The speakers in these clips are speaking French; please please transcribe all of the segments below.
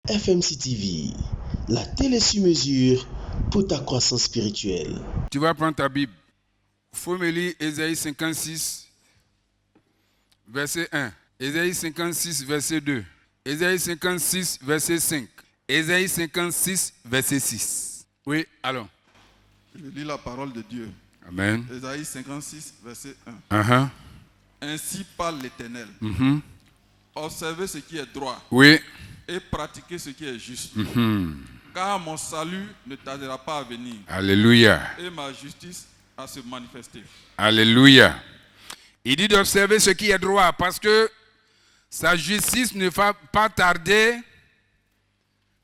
FMC TV, la télé sur mesure pour ta croissance spirituelle. Tu vas prendre ta Bible. Faut me lire Ésaïe 56, verset 1. Ésaïe 56, verset 2. Ésaïe 56, verset 5. Ésaïe 56, verset 6. Oui, allons. Je lis la parole de Dieu. Amen. Ésaïe 56, verset 1. Uh-huh. Ainsi parle l'Éternel. Mm-hmm. Observez ce qui est droit Oui. et pratiquez ce qui est juste. Mm-hmm. Car mon salut ne tardera pas à venir Alléluia. et ma justice à se manifester. Alléluia. Il dit d'observer ce qui est droit parce que sa justice ne va pas tarder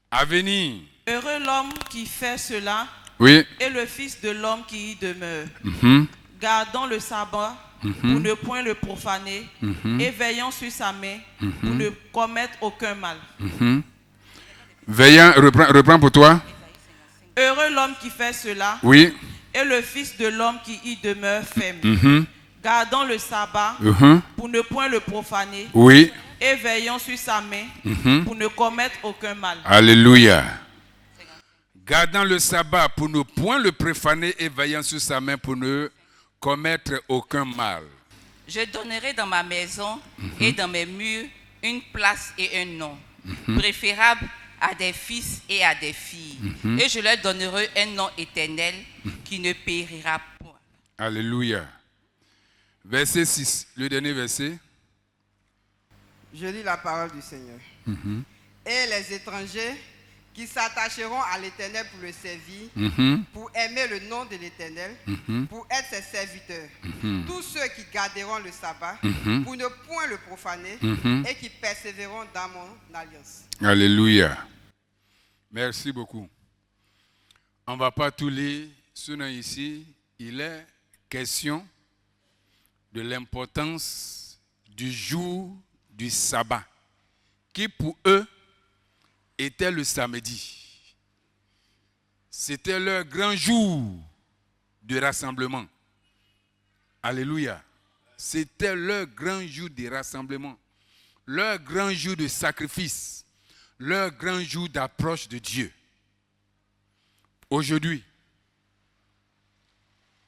à venir. Heureux l'homme qui fait cela, Oui. et le Fils de l'homme qui y demeure. Mm-hmm. Gardant le sabbat pour ne point le profaner, et veillant sur sa main pour ne commettre aucun mal. Veillant, reprends pour toi. Heureux l'homme qui fait cela, Oui. et le Fils de l'homme qui y demeure ferme. Gardant le sabbat pour ne point le profaner, Oui. et veillant sur sa main pour ne commettre aucun mal. Alléluia. Gardant le sabbat pour ne point le profaner et veillant sur sa main pour ne commettre aucun mal. Je donnerai dans ma maison et dans mes murs une place et un nom, préférable à des fils et à des filles. Et je leur donnerai un nom éternel qui ne périra point. Alléluia. Verset 6, le dernier verset. Je lis la parole du Seigneur. Et les étrangers qui s'attacheront à l'Éternel pour le servir, pour aimer le nom de l'Éternel, pour être ses serviteurs. Tous ceux qui garderont le sabbat, pour ne point le profaner, et qui persévéreront dans mon alliance. Alléluia. Merci beaucoup. On ne va pas tout lire. Sinon ici, il est question de l'importance du jour du sabbat, qui pour eux était le samedi. C'était leur grand jour de rassemblement. Alléluia. C'était leur grand jour de rassemblement. Leur grand jour de sacrifice. Leur grand jour d'approche de Dieu. Aujourd'hui,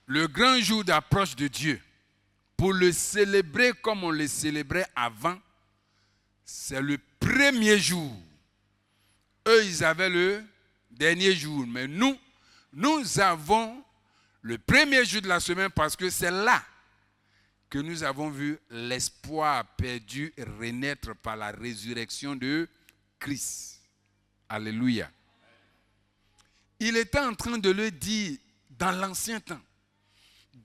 le grand jour d'approche de Dieu, pour le célébrer comme on le célébrait avant, c'est le premier jour. Eux, ils avaient le dernier jour. Mais nous avons le premier jour de la semaine parce que c'est là que nous avons vu l'espoir perdu renaître par la résurrection de Christ. Alléluia. Il était en train de le dire dans l'ancien temps.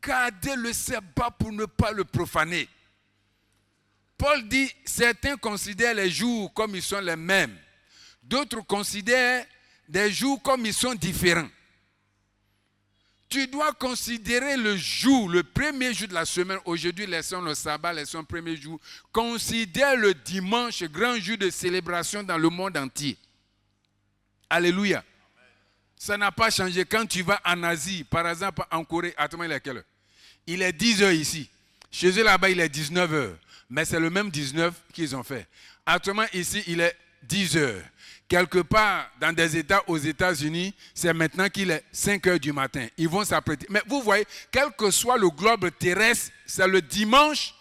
Gardez le sabbat pour ne pas le profaner. Paul dit, certains considèrent les jours comme ils sont les mêmes. D'autres considèrent des jours comme ils sont différents. Tu dois considérer le jour, le premier jour de la semaine. Aujourd'hui, laissons le sabbat, laissons le premier jour. Considère le dimanche, grand jour de célébration dans le monde entier. Alléluia. Amen. Ça n'a pas changé. Quand tu vas en Asie, par exemple en Corée, attends, il est quelle heure? Il est 10 heures ici. Chez eux là-bas, il est 19 heures. Mais c'est le même 19 qu'ils ont fait. Actuellement, ici, il est 10 heures. Quelque part dans des États aux États-Unis, c'est maintenant qu'il est 5 heures du matin. Ils vont s'apprêter. Mais vous voyez, quel que soit le globe terrestre, c'est le dimanche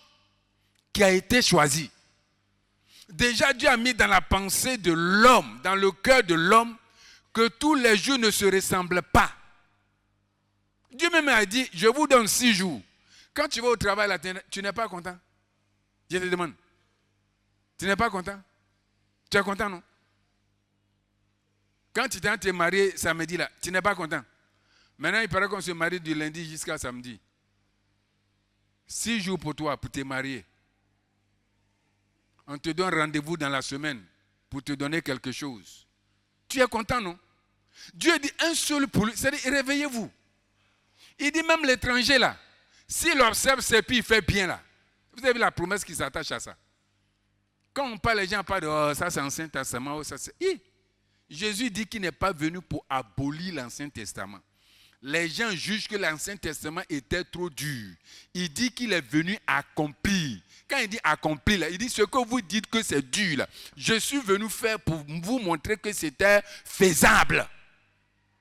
qui a été choisi. Déjà, Dieu a mis dans la pensée de l'homme, dans le cœur de l'homme, que tous les jours ne se ressemblent pas. Dieu même a dit, je vous donne 6 jours. Quand tu vas au travail, là, tu n'es pas content? Je te demande. Tu n'es pas content? Tu es content, non? Quand tu t'es marié samedi, là, tu n'es pas content? Maintenant, il paraît qu'on se marie du lundi jusqu'à samedi. 6 jours pour toi, pour te marier. On te donne rendez-vous dans la semaine pour te donner quelque chose. Tu es content, non? Dieu dit un seul pour lui. C'est-à-dire, réveillez-vous. Il dit même l'étranger, là, s'il observe ses pieds, il fait bien, là. Vous avez vu la promesse qui s'attache à ça. Quand on parle, les gens parlent de oh, ça c'est l'Ancien Testament, oh, ça c'est. Jésus dit qu'il n'est pas venu pour abolir l'Ancien Testament. les gens jugent que l'Ancien Testament était trop dur. Il dit qu'il est venu accomplir. Quand il dit accomplir, là, il dit ce que vous dites que c'est dur. Là, je suis venu faire pour vous montrer que c'était faisable.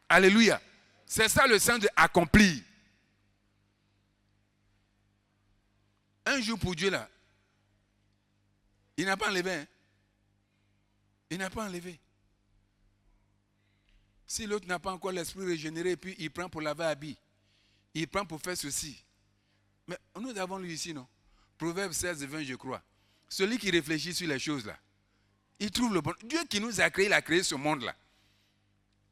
Alléluia. C'est ça le sens de accomplir. Un jour pour Dieu là, il n'a pas enlevé. Hein? Il n'a pas enlevé. Si l'autre n'a pas encore l'esprit régénéré, puis il prend pour laver habit, il prend pour faire ceci. Mais nous avons lu ici, non? Proverbe 16 et 20, je crois. Celui qui réfléchit sur les choses là, il trouve le bon. Dieu qui nous a créé, il a créé ce monde là.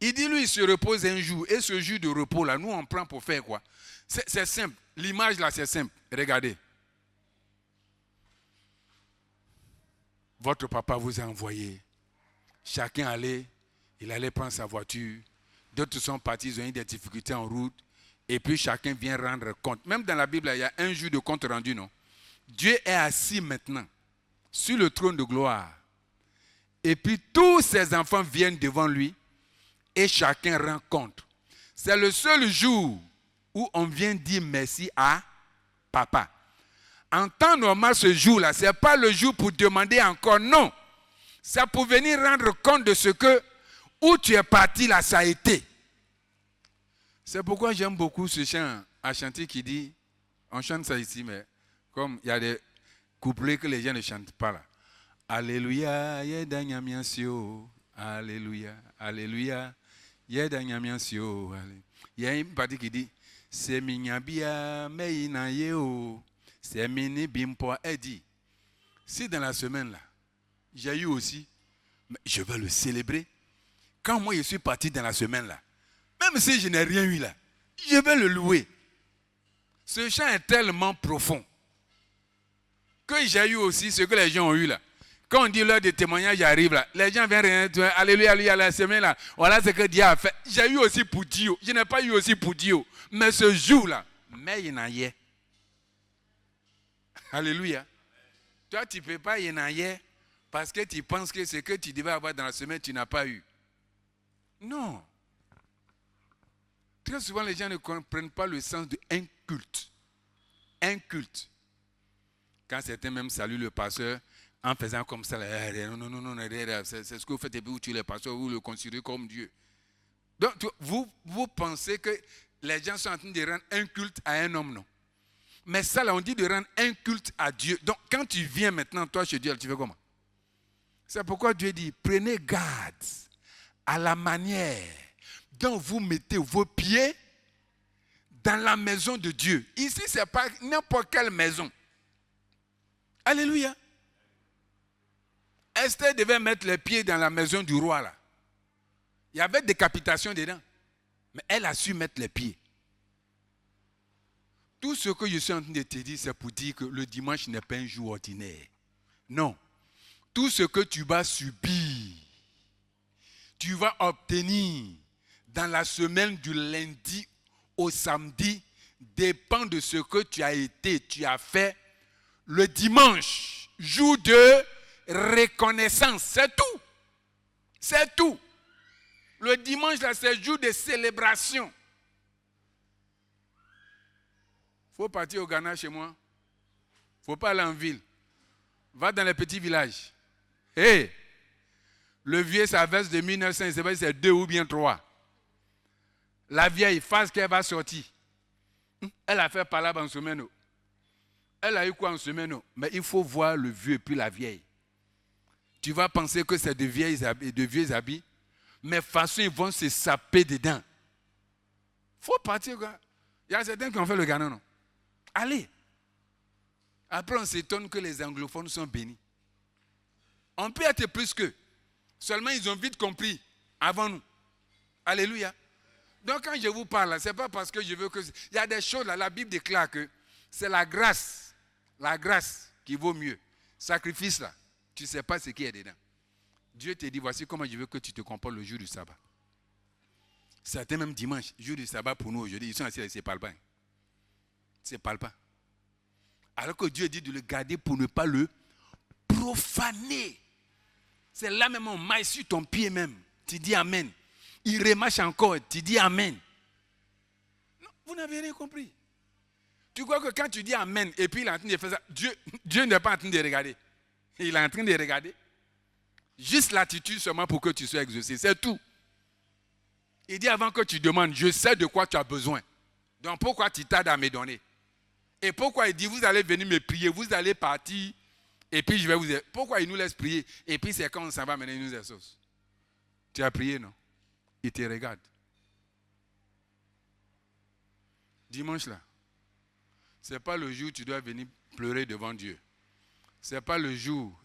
Il dit, lui, il se repose un jour. Et ce jour de repos là, nous on prend pour faire quoi? C'est simple. L'image là, c'est simple. Regardez. Votre papa vous a envoyé. Chacun allait. Il allait prendre sa voiture. D'autres sont partis, ils ont eu des difficultés en route. Et puis chacun vient rendre compte. Même dans la Bible, il y a un jour de compte rendu, non? Dieu est assis maintenant sur le trône de gloire. Et puis tous ses enfants viennent devant lui et chacun rend compte. C'est le seul jour où on vient dire merci à papa. En temps normal, ce jour-là, ce n'est pas le jour pour demander encore, non. C'est pour venir rendre compte de ce que où tu es parti, là, ça a été. C'est pourquoi j'aime beaucoup ce chant à chanter qui dit, on chante ça ici, mais comme il y a des couplets que les gens ne chantent pas là. Alléluia, yedanyamiansio, alléluia, alléluia, yedanyamiansio. Il y a une partie qui dit, c'est minyabia meinayeo, c'est mini bimpo edi. Si dans la semaine là, j'ai eu aussi, mais je vais le célébrer. Quand moi je suis parti dans la semaine là, même si je n'ai rien eu là, je vais le louer. Ce chant est tellement profond que j'ai eu aussi ce que les gens ont eu là. Quand on dit l'heure de témoignage arrive là, les gens viennent rien, alléluia, alléluia, la semaine là, voilà ce que Dieu a fait. J'ai eu aussi pour Dieu, je n'ai pas eu aussi pour Dieu. Mais ce jour là, mais il y en a hier. Alléluia. Toi tu ne peux pas y en a hier parce que tu penses que ce que tu devais avoir dans la semaine, tu n'as pas eu. Non. Très souvent, les gens ne comprennent pas le sens de un culte. Un culte. Quand certains même saluent le pasteur en faisant comme ça, non, c'est ce que vous faites et puis vous tuez le pasteur, vous le considérez comme Dieu. Donc, vous pensez que les gens sont en train de rendre un culte à un homme, non. Mais ça, là, on dit de rendre un culte à Dieu. Donc, quand tu viens maintenant, toi, chez Dieu, tu fais comment? C'est pourquoi Dieu dit, prenez garde à la manière dont vous mettez vos pieds dans la maison de Dieu. Ici, ce n'est pas n'importe quelle maison. Alléluia. Esther devait mettre les pieds dans la maison du roi là. Il y avait décapitation dedans. Mais elle a su mettre les pieds. Tout ce que je suis en train de te dire, c'est pour dire que le dimanche n'est pas un jour ordinaire. Non. Tout ce que tu vas subir, tu vas obtenir dans la semaine du lundi au samedi, dépend de ce que tu as été, tu as fait le dimanche, jour de reconnaissance. C'est tout. C'est tout. Le dimanche, là, c'est jour de célébration. Il faut partir au Ghana chez moi. Il ne faut pas aller en ville. Va dans les petits villages. Hé! Le vieux, sa veste de 1900, je ne sais pas si c'est 2 ou bien 3. La vieille, phase qu'elle va sortir. Elle a fait palabre en semaine. Elle a eu quoi en semaine? Mais il faut voir le vieux et puis la vieille. Tu vas penser que c'est de vieux habits. Mais de toute façon, ils vont se saper dedans. Il faut partir. Il y a certains qui ont fait le Ghana, non? Allez. Après, on s'étonne que les anglophones sont bénis. On peut être plus qu'eux. Seulement, ils ont vite compris avant nous. Alléluia. Donc, quand je vous parle, ce n'est pas parce que je veux que... Il y a des choses là, la Bible déclare que c'est la grâce qui vaut mieux. Sacrifice là, tu ne sais pas ce qui est dedans. Dieu te dit, voici comment je veux que tu te comportes le jour du sabbat. Certains même dimanche, jour du sabbat pour nous aujourd'hui, ils sont assis, ils ne se parlent pas. Ils ne se parlent pas. Alors que Dieu dit de le garder pour ne pas le profaner. C'est là même on maille sur ton pied même. Tu dis Amen. Il remarche encore, tu dis Amen. Vous n'avez rien compris. Tu crois que quand tu dis Amen et puis il est en train de faire ça, Dieu n'est pas en train de regarder. Il est en train de regarder. Juste l'attitude seulement pour que tu sois exaucé. C'est tout. Il dit avant que tu demandes, je sais de quoi tu as besoin. Donc pourquoi tu tardes à me donner? Et pourquoi il dit, vous allez venir me prier, vous allez partir, et puis je vais vous... Pourquoi il nous laisse prier? Et puis c'est quand on s'en va, maintenant il nous exauce. Tu as prié, non? Il te regarde. Dimanche là, ce n'est pas le jour où tu dois venir pleurer devant Dieu. Ce n'est pas le jour.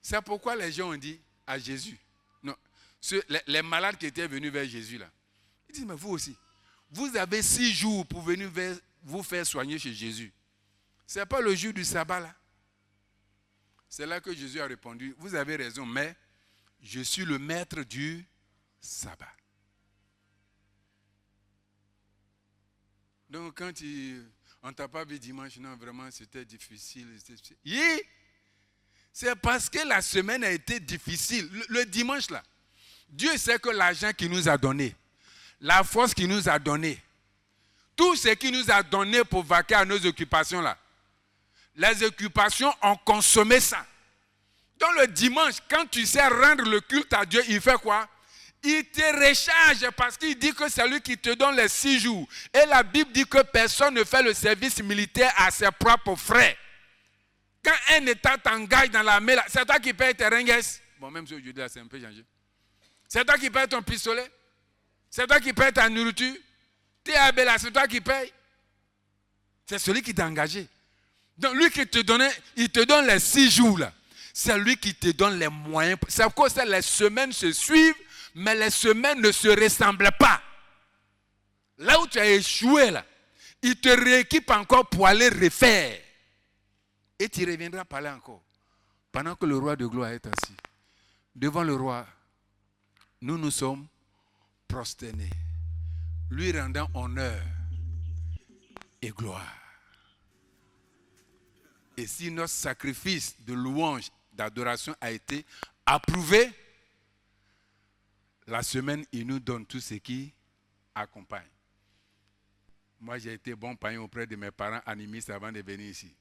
C'est pourquoi les gens ont dit à Jésus, non, les malades qui étaient venus vers Jésus là, ils disent, mais vous aussi, vous avez 6 jours pour venir vous faire soigner chez Jésus. Ce n'est pas le jour du sabbat là. C'est là que Jésus a répondu, vous avez raison, mais je suis le maître du sabbat. Donc quand on ne t'a pas vu dimanche, non, vraiment c'était difficile. C'est parce que la semaine a été difficile. Le dimanche là, Dieu sait que l'argent qu'il nous a donné, la force qu'il nous a donné, tout ce qu'il nous a donné pour vaquer à nos occupations là, les occupations ont consommé ça. Donc le dimanche, quand tu sais rendre le culte à Dieu, il fait quoi? Il te recharge parce qu'il dit que c'est lui qui te donne les 6 jours. Et la Bible dit que personne ne fait le service militaire à ses propres frais. Quand un État t'engage dans l'armée, c'est toi qui payes tes ringues. Bon, même si aujourd'hui, c'est un peu changé. C'est toi qui payes ton pistolet. C'est toi qui payes ta nourriture. Tes abélas, c'est toi qui payes. C'est celui qui t'a engagé. Donc, lui qui te donnait, il te donne les 6 jours là. C'est lui qui te donne les moyens. C'est pourquoi les semaines se suivent, mais les semaines ne se ressemblent pas. Là où tu as échoué là, il te rééquipe encore pour aller refaire. Et tu reviendras parler encore. Pendant que le roi de gloire est assis. Devant le roi, nous nous sommes prosternés. Lui rendant honneur et gloire. Et si notre sacrifice de louange, d'adoration a été approuvé, la semaine, il nous donne tout ce qui accompagne. Moi, j'ai été bon païen auprès de mes parents animistes avant de venir ici.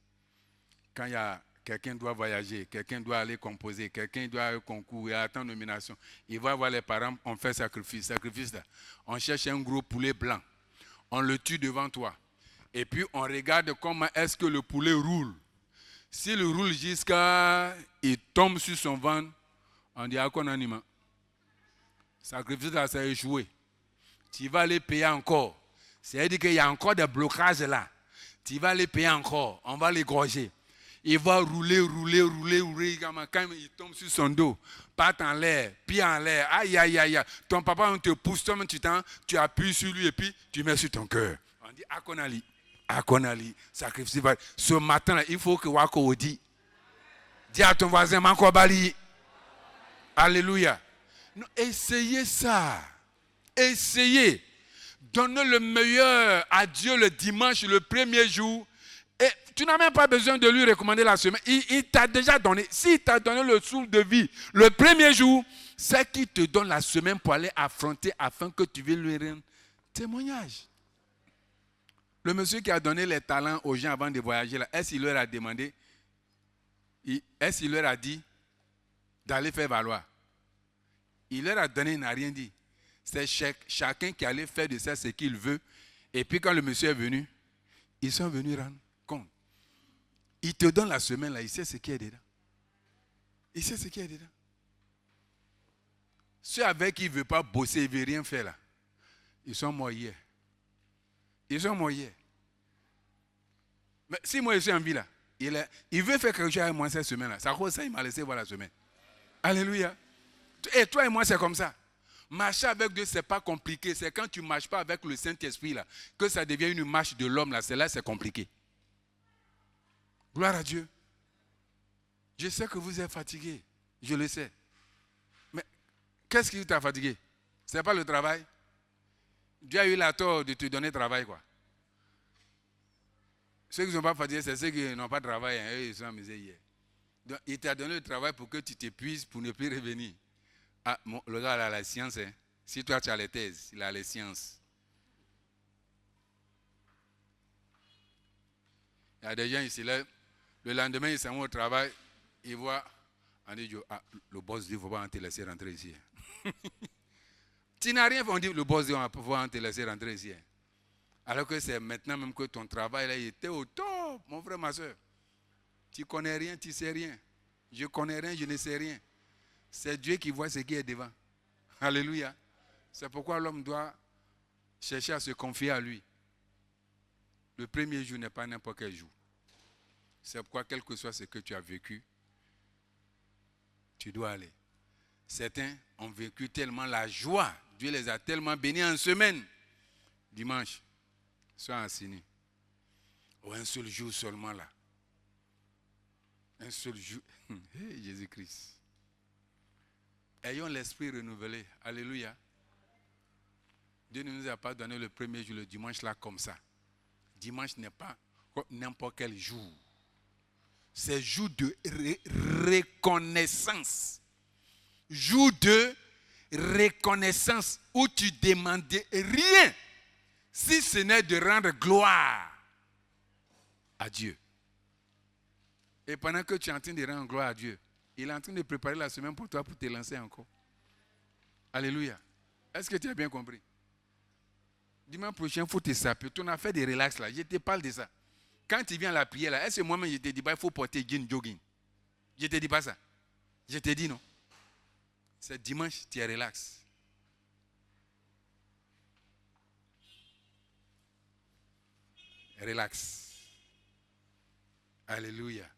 Quand il y a quelqu'un doit voyager, quelqu'un doit aller composer, quelqu'un doit aller concourir, attendre nomination, il va voir les parents, on fait sacrifice là. On cherche un gros poulet blanc, on le tue devant toi. Et puis on regarde comment est-ce que le poulet roule. S'il roule jusqu'à, il tombe sur son ventre, on dit à quoi on anime. Sacrifice là, ça a échoué. Tu vas aller payer encore. C'est-à-dire qu'il y a encore des blocages là. Tu vas les payer encore. On va les gorger. Il va rouler. Quand il tombe sur son dos, patte en l'air, pied en l'air. Aïe. Ton papa, on te pousse, toi, tu appuies sur lui et puis tu mets sur ton cœur. On dit Akonali. Sacrifice. Ce matin, là, il faut que Wako dit. Dis à ton voisin, Manko Bali. Alléluia. Non, essayez ça. Essayez. Donnez le meilleur à Dieu le dimanche, le premier jour. Et tu n'as même pas besoin de lui recommander la semaine. Il t'a déjà donné. S'il t'a donné le souffle de vie le premier jour, c'est qu'il te donne la semaine pour aller affronter afin que tu viennes lui rendre témoignage. Le monsieur qui a donné les talents aux gens avant de voyager, là, est-ce qu'il leur a demandé, est-ce qu'il leur a dit d'aller faire valoir? Il leur a donné, il n'a rien dit. C'est chacun qui allait faire de ça ce qu'il veut. Et puis quand le monsieur est venu, ils sont venus rendre compte. Il te donne la semaine là, il sait ce qu'il y a dedans. Il sait ce qu'il y a dedans. Ceux avec qui il ne veut pas bosser, il ne veut rien faire là, ils sont morts hier. Ils sont morts hier. Mais si moi je suis en vie là, il veut faire quelque chose avec moi cette semaine là. Ça cause ça, il m'a laissé voir la semaine. Alléluia. Et toi et moi c'est comme ça. Marcher avec Dieu, ce n'est pas compliqué. C'est quand tu ne marches pas avec le Saint-Esprit là, que ça devient une marche de l'homme là. C'est là c'est compliqué. Gloire à Dieu. Je sais que vous êtes fatigué. Je le sais. Mais qu'est-ce qui t'a fatigué? Ce n'est pas le travail. Dieu a eu la tort de te donner travail, quoi. Ceux qui ne sont pas fatigués, c'est ceux qui n'ont pas de travail. Hein, eux, ils sont amusés hier. Donc, il t'a donné le travail pour que tu t'épuises pour ne plus revenir. Ah, le gars a la science. Hein. Si toi, tu as les thèses, il a les sciences. Il y a des gens, ils se lèvent. Le lendemain, ils s'en vont au travail. Ils voient. On dit, le boss dit, il ne faut pas te laisser rentrer ici. Tu n'as rien fait. On dit, le boss dit, on ne peut pas te laisser rentrer ici. Alors que c'est maintenant même que ton travail, là, il était au top, mon frère, ma soeur. Tu ne connais rien, tu ne sais rien. Je ne connais rien, je ne sais rien. C'est Dieu qui voit ce qui est devant. Alléluia. C'est pourquoi l'homme doit chercher à se confier à lui. Le premier jour n'est pas n'importe quel jour. C'est pourquoi, quel que soit ce que tu as vécu, tu dois aller. Certains ont vécu tellement la joie. Dieu les a tellement bénis en semaine. Dimanche, sois assigné. Ou un seul jour seulement là. Un seul jour. Hey, Jésus-Christ. Ayons l'esprit renouvelé. Alléluia. Dieu ne nous a pas donné le premier jour, le dimanche là comme ça. Dimanche n'est pas n'importe quel jour. C'est jour de reconnaissance. Jour de reconnaissance où tu demandais rien si ce n'est de rendre gloire à Dieu. Et pendant que tu es en train de rendre gloire à Dieu, il est en train de préparer la semaine pour toi pour te lancer encore. Alléluia. Est-ce que tu as bien compris? Dimanche prochain, il faut te saper. Ton affaire de relax là, je te parle de ça. Quand tu viens à la prière là, est-ce que moi-même je te dis pas il faut porter jean jogging? Je te dis pas ça. Je te dis non. C'est dimanche, tu es relax. Relax. Alléluia.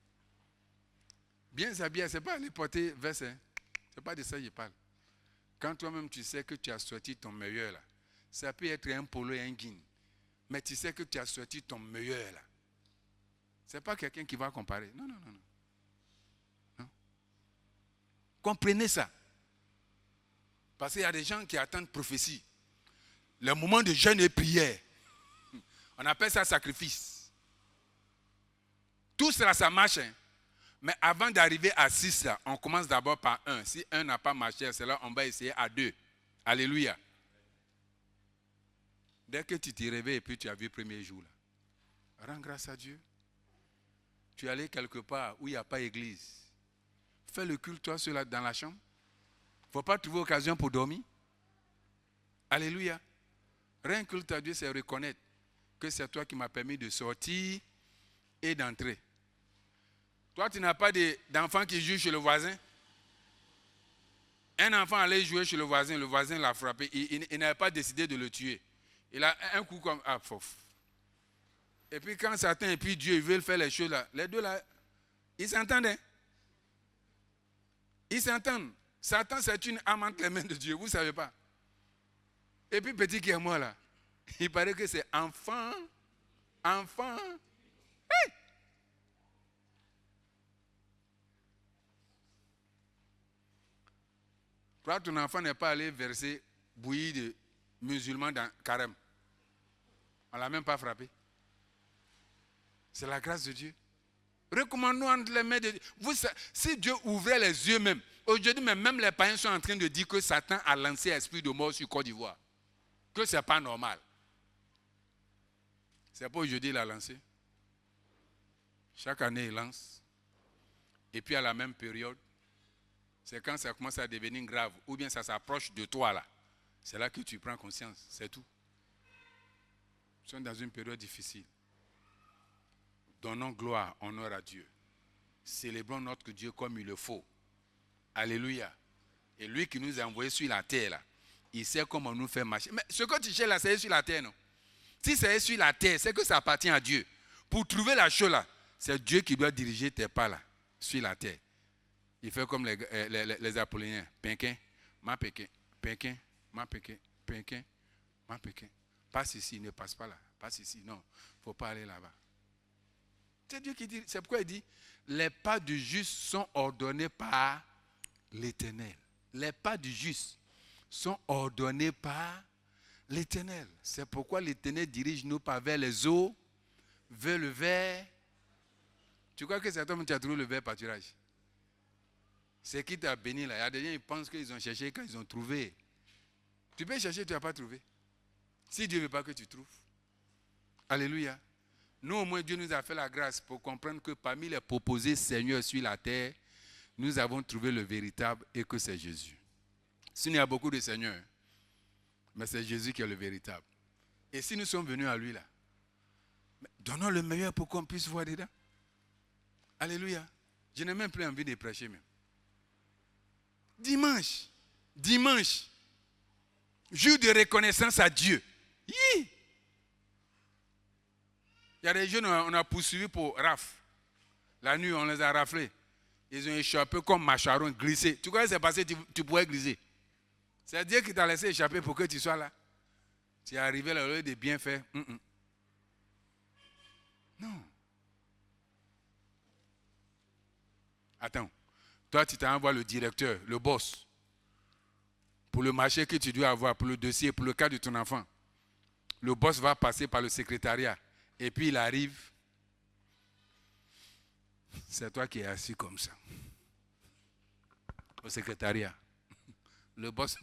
Bien s'habiller, ce n'est pas aller porter veste. Hein? Ce n'est pas de ça que je parle. Quand toi-même tu sais que tu as sorti ton meilleur là, ça peut être un polo et un jean. Mais tu sais que tu as sorti ton meilleur là. Ce n'est pas quelqu'un qui va comparer. Non, non, non, non. Non. Comprenez ça. Parce qu'il y a des gens qui attendent prophétie. Le moment de jeûne et prière. On appelle ça sacrifice. Tout cela, ça marche. Hein? Mais avant d'arriver à 6, là, on commence d'abord par 1. Si 1 n'a pas marché, c'est là on va essayer à 2. Alléluia. Dès que tu t'es réveillé et puis tu as vu le premier jour, là, rends grâce à Dieu. Tu es allé quelque part où il n'y a pas d'église. Fais le culte, toi, cela dans la chambre. Il ne faut pas trouver occasion pour dormir. Alléluia. Rien culte à Dieu, c'est reconnaître que c'est toi qui m'as permis de sortir et d'entrer. Toi, tu n'as pas d'enfant qui joue chez le voisin. Un enfant allait jouer chez le voisin l'a frappé. Il n'avait pas décidé de le tuer. Il a un coup comme... Ah, fof. Et puis quand Satan et puis Dieu veulent faire les choses là, les deux là, ils s'entendent. Hein? Ils s'entendent. Satan, c'est une âme entre les mains de Dieu, vous ne savez pas. Et puis petit qui est moi là, il paraît que c'est enfant. Hey! Toi, ton enfant n'est pas allé verser bouillie de musulmans dans carême. On ne l'a même pas frappé. C'est la grâce de Dieu. Recommandons entre les mains de Dieu. Si Dieu ouvrait les yeux même, aujourd'hui même les païens sont en train de dire que Satan a lancé l'esprit de mort sur Côte d'Ivoire. Que ce n'est pas normal. C'est pas aujourd'hui qu'il a lancé. Chaque année, il lance. Et puis à la même période, c'est quand ça commence à devenir grave, ou bien ça s'approche de toi là. C'est là que tu prends conscience, c'est tout. Nous sommes dans une période difficile. Donnons gloire, honneur à Dieu. Célébrons notre Dieu comme il le faut. Alléluia. Et lui qui nous a envoyés sur la terre là, il sait comment nous faire marcher. Mais ce que tu cherches là, c'est sur la terre, non? Si c'est sur la terre, c'est que ça appartient à Dieu. Pour trouver la chose là, c'est Dieu qui doit diriger tes pas là, sur la terre. Il fait comme les Apollinaires. Pékin, ma Pékin, Pékin, ma Pékin, Pékin, ma Pékin. Passe ici, ne passe pas là. Passe ici, non. Il ne faut pas aller là-bas. C'est Dieu qui dit, c'est pourquoi il dit, les pas du juste sont ordonnés par l'Éternel. Les pas du juste sont ordonnés par l'Éternel. C'est pourquoi l'Éternel dirige nos pas vers les eaux, vers le vert. Tu crois que cet homme, tu as trouvé le vert pâturage? C'est qui t'a béni là. Il y a des gens qui pensent qu'ils ont cherché quand ils ont trouvé. Tu peux chercher, tu n'as pas trouvé. Si Dieu ne veut pas que tu trouves. Alléluia. Nous, au moins, Dieu nous a fait la grâce pour comprendre que parmi les proposés seigneurs sur la terre, nous avons trouvé le véritable et que c'est Jésus. Sinon, il y a beaucoup de seigneurs, mais c'est Jésus qui est le véritable. Et si nous sommes venus à lui, là, donnons le meilleur pour qu'on puisse voir dedans. Alléluia. Je n'ai même plus envie de prêcher même. Dimanche, jour de reconnaissance à Dieu. Hi! Il y a des jeunes, on a poursuivi pour raf. La nuit, on les a raflés. Ils ont échappé comme macharon, glissé. Tu crois que c'est passé, tu pourrais glisser. C'est Dieu qui t'a laissé échapper pour que tu sois là. Tu es arrivé là, au lieu de bien faire. Non. Attends. Toi, tu t'envoies le directeur, le boss, pour le marché que tu dois avoir, pour le dossier, pour le cas de ton enfant. Le boss va passer par le secrétariat. Et puis il arrive. C'est toi qui es assis comme ça. Au secrétariat. Le boss.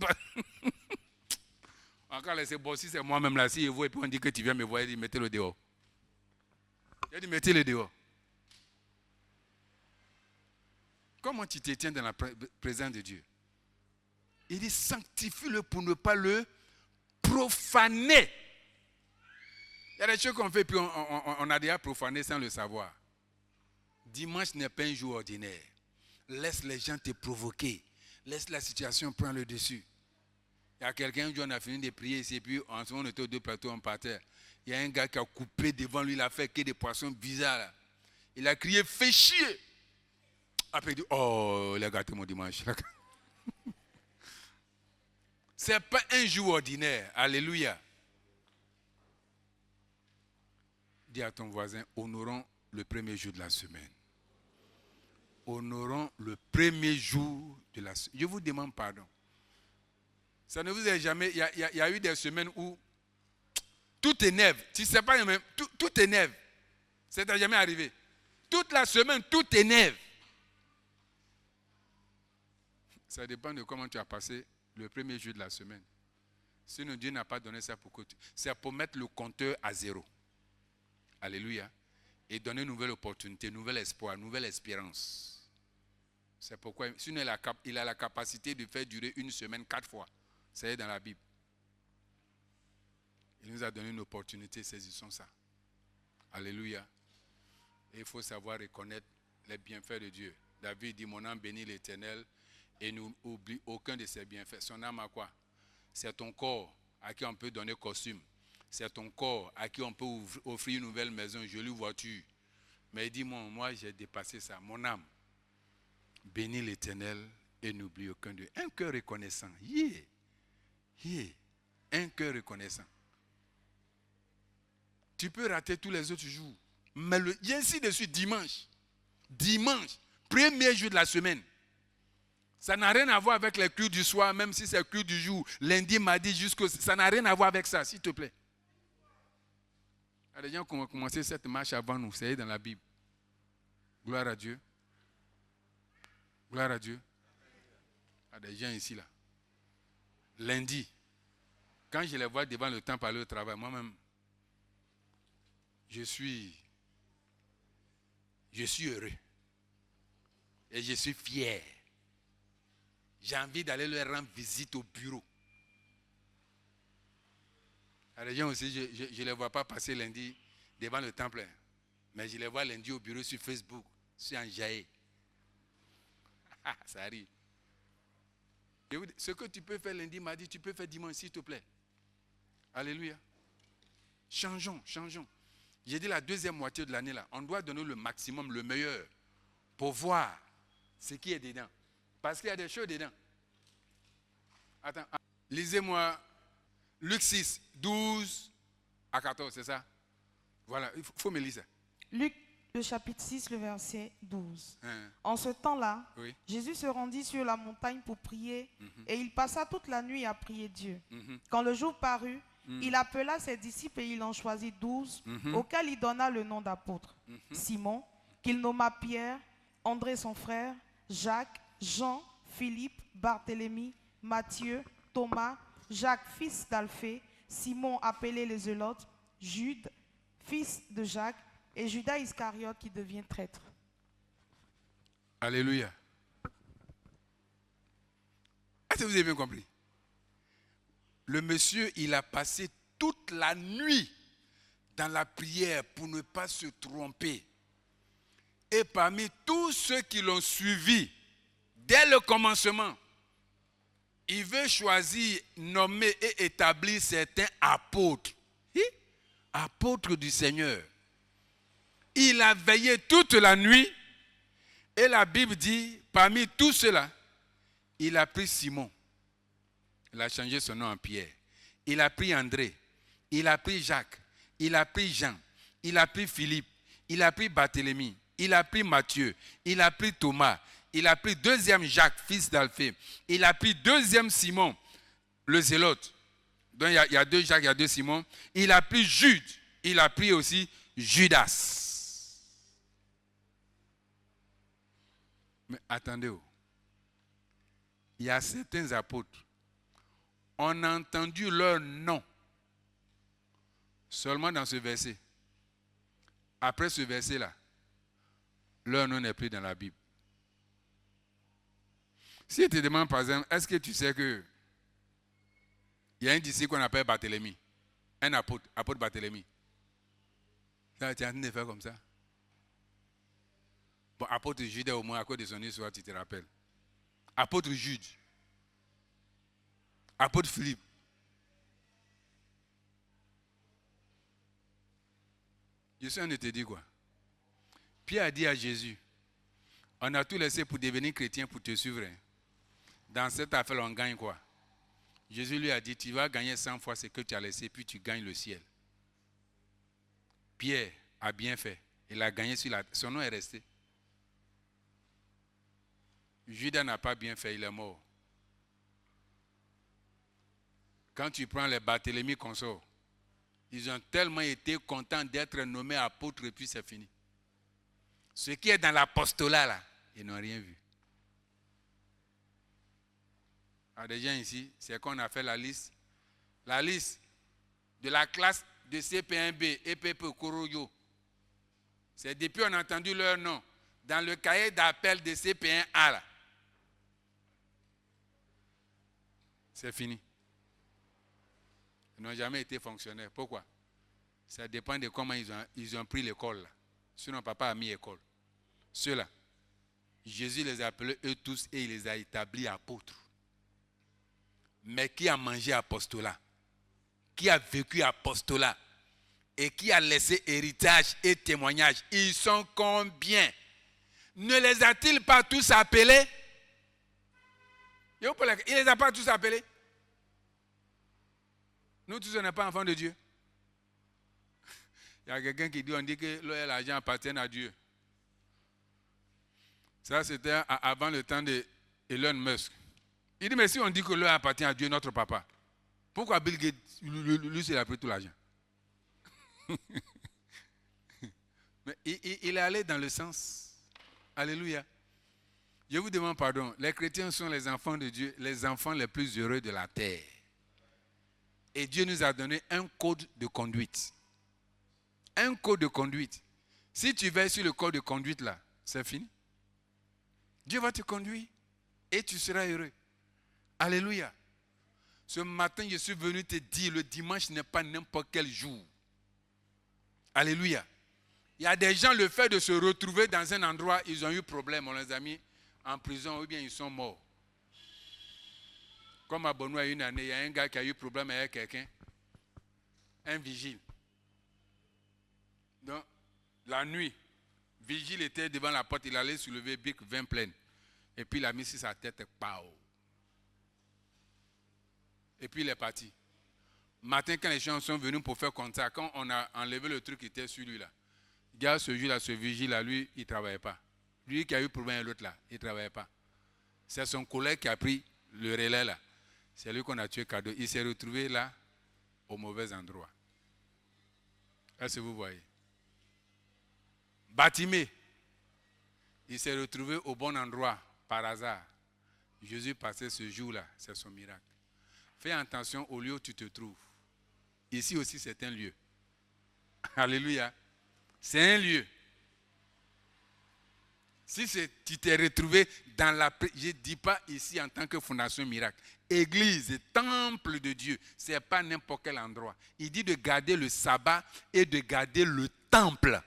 Encore laisser bosser, c'est moi-même là. Si je vois et puis on dit que tu viens me voir, il dit mettez-le dehors. Il dit mettez-le dehors. Comment tu te tiens dans la présence de Dieu? Il dit sanctifie-le pour ne pas le profaner. Il y a des choses qu'on fait puis on a déjà profané sans le savoir. Dimanche n'est pas un jour ordinaire. Laisse les gens te provoquer. Laisse la situation prendre le dessus. Il y a quelqu'un, un jour on a fini de prier ici, et puis en ce moment on était aux deux plateaux, on partait. Il y a un gars qui a coupé devant lui, il a fait que des poissons bizarres. Là. Il a crié, fais chier. Après il dit, oh, il a gâté mon dimanche. Ce n'est pas un jour ordinaire. Alléluia. Dis à ton voisin, honorons le premier jour de la semaine. Honorons le premier jour de la semaine. Je vous demande pardon. Ça ne vous est jamais... Il y a eu des semaines où tout énerve. Tu ne sais pas, même, tout énerve. Ça n'est jamais arrivé. Toute la semaine, tout énerve. Ça dépend de comment tu as passé le premier jour de la semaine. Sinon, Dieu n'a pas donné ça pour que tu... C'est pour mettre le compteur à zéro. Alléluia. Et donner une nouvelle opportunité, nouvel espoir, nouvelle espérance. C'est pourquoi, sinon il a la capacité de faire durer une semaine 4 fois. C'est dans la Bible. Il nous a donné une opportunité, saisissons ça. Alléluia. Et il faut savoir reconnaître les bienfaits de Dieu. David dit, mon âme bénit l'Éternel et n'oublie aucun de ses bienfaits. Son âme a quoi? C'est ton corps à qui on peut donner costume. C'est ton corps à qui on peut offrir une nouvelle maison, une jolie voiture. Mais il dit, moi j'ai dépassé ça. Mon âme bénit l'Éternel et n'oublie aucun d'eux. Un cœur reconnaissant. Un cœur reconnaissant. Tu peux rater tous les autres jours. Mais ainsi de suite, dimanche, premier jour de la semaine. Ça n'a rien à voir avec les cultes du soir, même si c'est le culte du jour, lundi, mardi, jusqu'au... Ça n'a rien à voir avec ça, s'il te plaît. Il y a des gens qui ont commencé cette marche avant nous, c'est dans la Bible. Gloire à Dieu. Gloire à Dieu. Il y a des gens ici, là. Lundi, quand je les vois devant le temple aller au travail, moi-même, je suis heureux. Et je suis fier. J'ai envie d'aller leur rendre visite au bureau. Il y a des gens aussi, je ne les vois pas passer lundi devant le temple. Mais je les vois lundi au bureau sur Facebook, sur Anjaé. Ça arrive. Ce que tu peux faire lundi, mardi, tu peux faire dimanche, s'il te plaît. Alléluia. Changeons. J'ai dit la deuxième moitié de l'année, là, on doit donner le maximum, le meilleur, pour voir ce qui est dedans. Parce qu'il y a des choses dedans. Attends, lisez-moi Luc 6, 12 à 14, c'est ça? Voilà, il faut me lire ça. Luc, le chapitre 6, le verset 12. Hein. En ce temps-là, Oui. Jésus se rendit sur la montagne pour prier et il passa toute la nuit à prier Dieu. Quand le jour parut, il appela ses disciples et il en choisit 12, auxquels il donna le nom d'apôtres. Simon, qu'il nomma Pierre, André son frère, Jacques, Jean, Philippe, Barthélemy, Matthieu, Thomas, Jacques, fils d'Alphée, Simon appelé les Zélotes, Jude, fils de Jacques, et Judas Iscariote qui devient traître. Alléluia. Est-ce que vous avez bien compris? Le monsieur, il a passé toute la nuit dans la prière pour ne pas se tromper. Et parmi tous ceux qui l'ont suivi, dès le commencement, il veut choisir, nommer et établir certains apôtres. Apôtres du Seigneur. Il a veillé toute la nuit et la Bible dit, parmi tous ceux-là, il a pris Simon. Il a changé son nom en Pierre. Il a pris André. Il a pris Jacques. Il a pris Jean. Il a pris Philippe. Il a pris Barthélemy. Il a pris Matthieu. Il a pris Thomas. Il a pris deuxième Jacques, fils d'Alphée. Il a pris deuxième Simon, le zélote. Donc il y a deux Jacques, il y a deux Simon. Il a pris Jude. Il a pris aussi Judas. Mais attendez, il y a certains apôtres. On a entendu leur nom seulement dans ce verset. Après ce verset-là, leur nom n'est plus dans la Bible. Si je te demande par exemple, est-ce que tu sais que il y a un disciple qu'on appelle Barthélemy, un apôtre Barthélemy. Tu es en train de faire comme ça. Bon, apôtre Jude au moins à cause de son histoire, tu te rappelles. Apôtre Jude. Apôtre Philippe. Je suis en train de te dire quoi? Pierre a dit à Jésus, on a tout laissé pour devenir chrétien pour te suivre. Dans cette affaire, on gagne quoi? Jésus lui a dit, tu vas gagner 100 fois ce que tu as laissé, puis tu gagnes le ciel. Pierre a bien fait. Il a gagné sur la... Son nom est resté. Judas n'a pas bien fait, il est mort. Quand tu prends les Barthélemy consorts, ils ont tellement été contents d'être nommés apôtres et puis c'est fini. Ce qui est dans l'apostolat là, ils n'ont rien vu. Alors des gens ici, c'est qu'on a fait la liste de la classe de CP1B et PP Koroyo. C'est depuis qu'on a entendu leur nom dans le cahier d'appel de CP1A là. C'est fini. Ils n'ont jamais été fonctionnaires. Pourquoi? Ça dépend de comment ils ont pris l'école là. Sinon papa a mis école. Ceux-là, Jésus les a appelés eux tous et il les a établis apôtres. Mais qui a mangé apostolat, qui a vécu apostolat et qui a laissé héritage et témoignage, ils sont combien? Ne les a-t-il pas tous appelés? Il ne les a pas tous appelés? Nous tous, on n'est pas enfants de Dieu. Il y a quelqu'un qui dit, on dit que l'argent appartient à Dieu. Ça, c'était avant le temps d'Elon Musk. Il dit, mais si on dit que l'or appartient à Dieu, notre papa, pourquoi Bill Gates, lui, il a pris tout l'argent? Mais il est allé dans le sens. Alléluia. Je vous demande pardon. Les chrétiens sont les enfants de Dieu, les enfants les plus heureux de la terre. Et Dieu nous a donné un code de conduite. Un code de conduite. Si tu veilles sur le code de conduite là, c'est fini. Dieu va te conduire et tu seras heureux. Alléluia. Ce matin, je suis venu te dire, le dimanche n'est pas n'importe quel jour. Alléluia. Il y a des gens, le fait de se retrouver dans un endroit, ils ont eu problème, on les a mis en prison ou bien ils sont morts. Comme à Benoît, une année, il y a un gars qui a eu problème avec quelqu'un, un vigile. Donc, la nuit, vigile était devant la porte, il allait soulever bic 20 pleines. Et puis il a mis sur sa tête, pao. Et puis il est parti. Matin, quand les gens sont venus pour faire contact, quand on a enlevé le truc qui était sur lui là, regarde ce jour-là, ce vigile-là, lui, il ne travaillait pas. Lui qui a eu problème avec l'autre là, il ne travaillait pas. C'est son collègue qui a pris le relais là. C'est lui qu'on a tué cadeau. Il s'est retrouvé là, au mauvais endroit. Est-ce que vous voyez? Bartimée, il s'est retrouvé au bon endroit par hasard. Jésus passait ce jour-là, c'est son miracle. Fais attention au lieu où tu te trouves. Ici aussi, c'est un lieu. Alléluia. C'est un lieu. Si tu t'es retrouvé dans la... Je ne dis pas ici en tant que Fondation Miracle. Église, temple de Dieu, ce n'est pas n'importe quel endroit. Il dit de garder le sabbat et de garder le temple.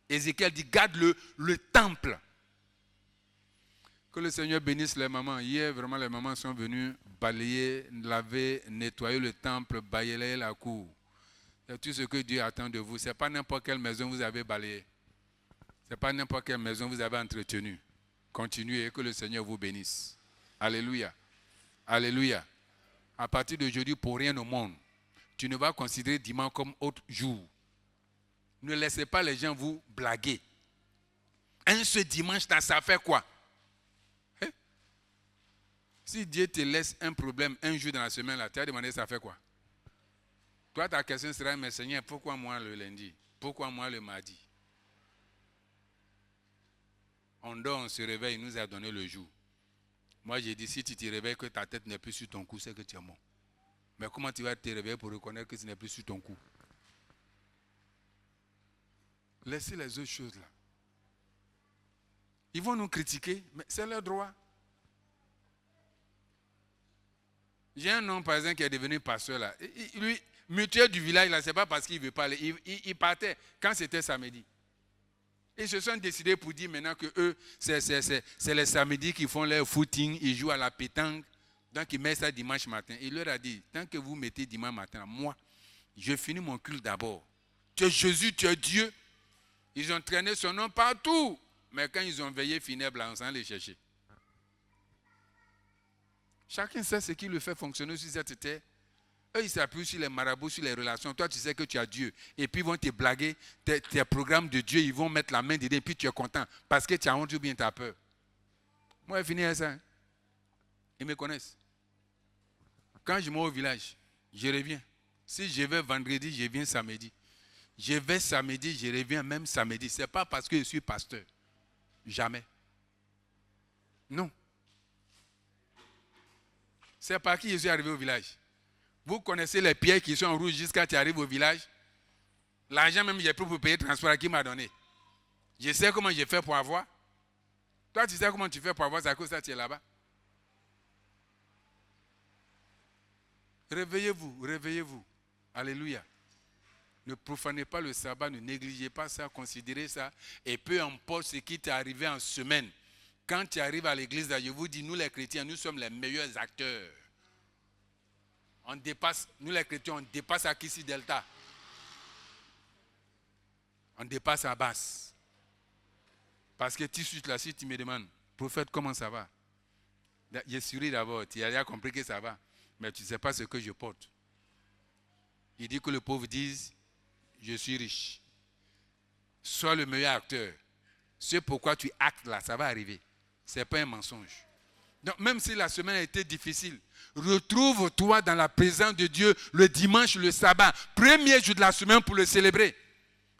Ézéchiel dit, garde le temple. Que le Seigneur bénisse les mamans. Hier, vraiment, les mamans sont venues balayer, laver, nettoyer le temple, balayer la cour. C'est tout ce que Dieu attend de vous. Ce n'est pas n'importe quelle maison vous avez balayé. Ce n'est pas n'importe quelle maison vous avez entretenue. Continuez et que le Seigneur vous bénisse. Alléluia. Alléluia. À partir d'aujourd'hui, pour rien au monde, tu ne vas considérer dimanche comme autre jour. Ne laissez pas les gens vous blaguer. Ce dimanche, ça fait quoi? Si Dieu te laisse un problème un jour dans la semaine, là, tu as demandé ça fait quoi? Toi, ta question sera, mais Seigneur, pourquoi moi le lundi? Pourquoi moi le mardi? On dort, on se réveille, il nous a donné le jour. Moi, j'ai dit, si tu te réveilles que ta tête n'est plus sur ton cou, c'est que tu es mort. Mais comment tu vas te réveiller pour reconnaître que ce n'est plus sur ton cou? Laissez les autres choses là. Ils vont nous critiquer, mais c'est leur droit. J'ai un homme, par exemple, qui est devenu pasteur là. Lui, mutuel du village, là, c'est pas parce qu'il ne veut pas aller. Il partait quand c'était samedi. Ils se sont décidés pour dire maintenant que eux, c'est les samedis qui font leur footing, ils jouent à la pétanque. Donc ils mettent ça dimanche matin. Il leur a dit, tant que vous mettez dimanche matin, moi, je finis mon culte d'abord. Tu es Jésus, tu es Dieu. Ils ont traîné son nom partout. Mais quand ils ont veillé funèbre, là, on s'en les chercher. Chacun sait ce qui le fait fonctionner sur cette terre. Eux, ils s'appuient sur les marabouts, sur les relations. Toi, tu sais que tu as Dieu. Et puis, ils vont te blaguer. Tes programmes de Dieu, ils vont mettre la main dedans. Et puis, tu es content. Parce que tu as honte ou bien tu as peur. Moi, j'ai fini avec ça. Ils me connaissent. Quand je vais au village, je reviens. Si je vais vendredi, je viens samedi. Je vais samedi, je reviens même samedi. Ce n'est pas parce que je suis pasteur. Jamais. Non. C'est par qui je suis arrivé au village. Vous connaissez les pierres qui sont en rouge jusqu'à tu arrives au village. L'argent même, j'ai pris pour payer le transport, qui m'a donné. Je sais comment j'ai fait pour avoir. Toi, tu sais comment tu fais pour avoir, c'est à cause de ça que tu es là-bas. Réveillez-vous, réveillez-vous. Alléluia. Ne profanez pas le sabbat, ne négligez pas ça, considérez ça. Et peu importe ce qui t'est arrivé en semaine, quand tu arrives à l'église, je vous dis, nous les chrétiens, nous sommes les meilleurs acteurs. On dépasse, nous les chrétiens, on dépasse à Kissi Delta. On dépasse à Basse. Parce que tout de suite là, si tu me demandes, prophète, comment ça va? Je souris d'abord, tu as déjà compris que ça va. Mais tu ne sais pas ce que je porte. Il dit que le pauvre dise, je suis riche. Sois le meilleur acteur. Ce pourquoi tu actes là, ça va arriver. Ce n'est pas un mensonge. Donc même si la semaine a été difficile, retrouve-toi dans la présence de Dieu le dimanche, le sabbat, premier jour de la semaine pour le célébrer.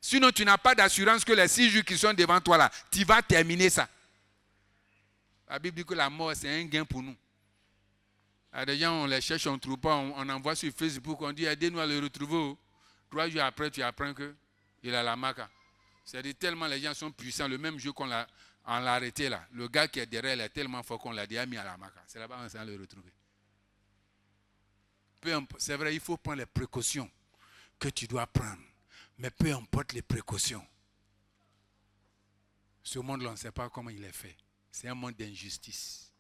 Sinon tu n'as pas d'assurance que les 6 jours qui sont devant toi là, tu vas terminer ça. La Bible dit que la mort c'est un gain pour nous. Des gens on les cherche, on ne trouve pas, on envoie sur Facebook, on dit aidez-nous à le retrouver. 3 jours après tu apprends qu'il a la maca. C'est-à-dire tellement les gens sont puissants, le même jour qu'on l'a arrêté là, le gars qui est derrière il est tellement fort qu'on l'a déjà mis à la maca. C'est là-bas qu'on s'est le retrouver. C'est vrai, il faut prendre les précautions que tu dois prendre. Mais peu importe les précautions. Ce monde-là, on ne sait pas comment il est fait. C'est un monde d'injustice.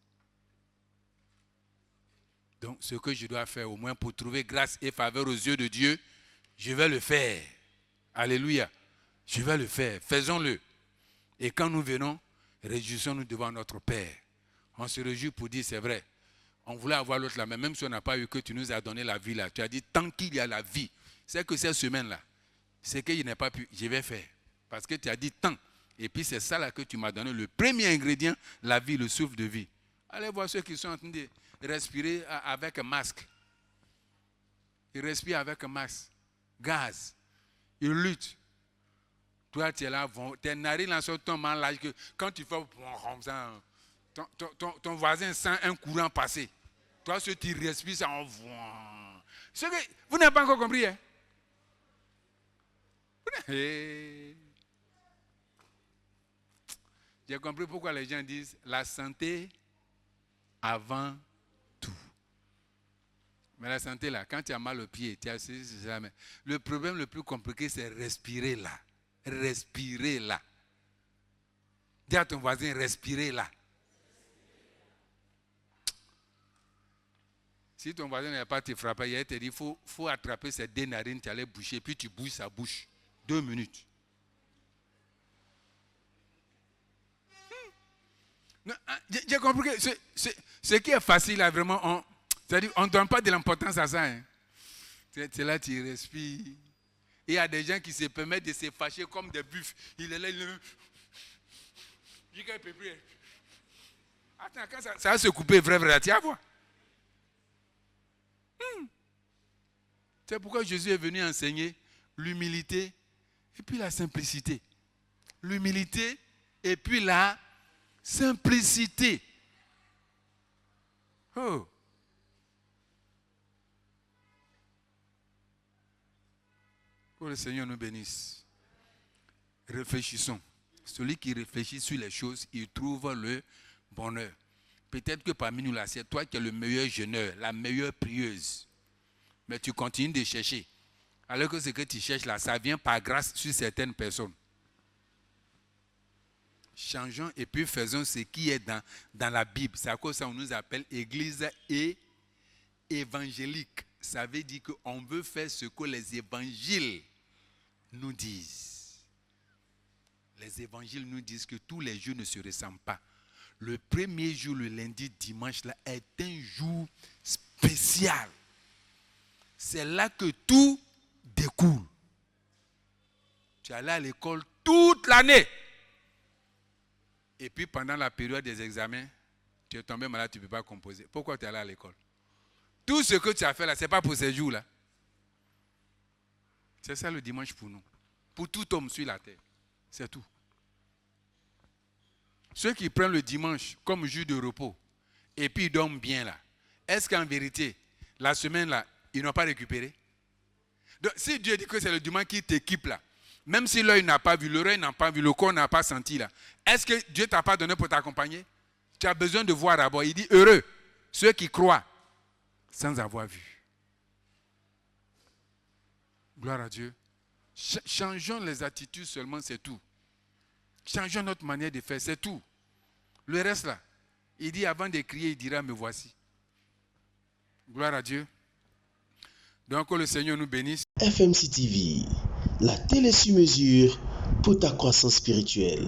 Donc, ce que je dois faire, au moins pour trouver grâce et faveur aux yeux de Dieu, je vais le faire. Alléluia. Je vais le faire. Faisons-le. Et quand nous venons, réjouissons-nous devant notre Père. On se réjouit pour dire, c'est vrai. On voulait avoir l'autre là, mais même si on n'a pas eu que tu nous as donné la vie là, tu as dit, tant qu'il y a la vie, c'est que cette semaine-là, c'est qu'il n'ai pas pu, je vais faire. Parce que tu as dit tant. Et puis c'est ça là que tu m'as donné, le premier ingrédient, la vie, le souffle de vie. Allez voir ceux qui sont en train de respirer avec un masque. Ils respirent avec un masque. Gaz. Ils luttent. Toi, tu es là, tes narines là sont tellement larges que quand tu fais comme ça, ton voisin sent un courant passer. Toi, ce qui respire, ça envoie. Vous n'avez pas encore compris, hein? J'ai compris pourquoi les gens disent la santé avant tout. Mais la santé là, quand tu as mal au pied, tu as ceci, mais le problème le plus compliqué, c'est respirer là. Respirer là. Dis à ton voisin, respirer là. Si ton voisin n'a pas te frappé, il te dit, faut attraper ces deux narines, tu allais boucher, puis tu bouges sa bouche. 2 minutes. J'ai compris que ce qui est facile, là, vraiment, c'est-à-dire on ne donne pas de l'importance à ça. Hein. C'est là que tu respires. Il y a des gens qui se permettent de se fâcher comme des buffles. Il est là, il dit qu'il peut plus. Attends, quand ça va se couper, vrai, tu vas voir. C'est pourquoi Jésus est venu enseigner l'humilité et puis la simplicité. L'humilité et puis la simplicité. Oh. Que le Seigneur nous bénisse. Réfléchissons. Celui qui réfléchit sur les choses, il trouve le bonheur. Peut-être que parmi nous là, c'est toi qui es le meilleur jeûneur, la meilleure prieuse. Mais tu continues de chercher. Alors que ce que tu cherches là, ça vient par grâce sur certaines personnes. Changeons et puis faisons ce qui est dans la Bible. C'est à cause de ça qu'on nous appelle église et évangélique. Ça veut dire qu'on veut faire ce que les évangiles nous disent. Les évangiles nous disent que tous les jours ne se ressemblent pas. Le premier jour, le lundi, dimanche, là, est un jour spécial. C'est là que tout découle. Tu es allé à l'école toute l'année. Et puis pendant la période des examens, tu es tombé malade, tu ne peux pas composer. Pourquoi tu es allé à l'école? Tout ce que tu as fait là, ce n'est pas pour ces jours-là. C'est ça le dimanche pour nous. Pour tout homme sur la terre. C'est tout. Ceux qui prennent le dimanche comme jour de repos, et puis ils dorment bien là, est-ce qu'en vérité, la semaine là, ils n'ont pas récupéré? Donc, si Dieu dit que c'est le dimanche qui t'équipe là, même si l'œil n'a pas vu, l'oreille n'a pas vu, le corps n'a pas senti là, est-ce que Dieu ne t'a pas donné pour t'accompagner? Tu as besoin de voir d'abord. Il dit heureux ceux qui croient sans avoir vu. Gloire à Dieu. Changeons les attitudes seulement, c'est tout. Changeons notre manière de faire, c'est tout. Le reste là, il dit avant de crier, il dira me voici. Gloire à Dieu. Donc que le Seigneur nous bénisse. FMC TV, la télé sur mesure pour ta croissance spirituelle.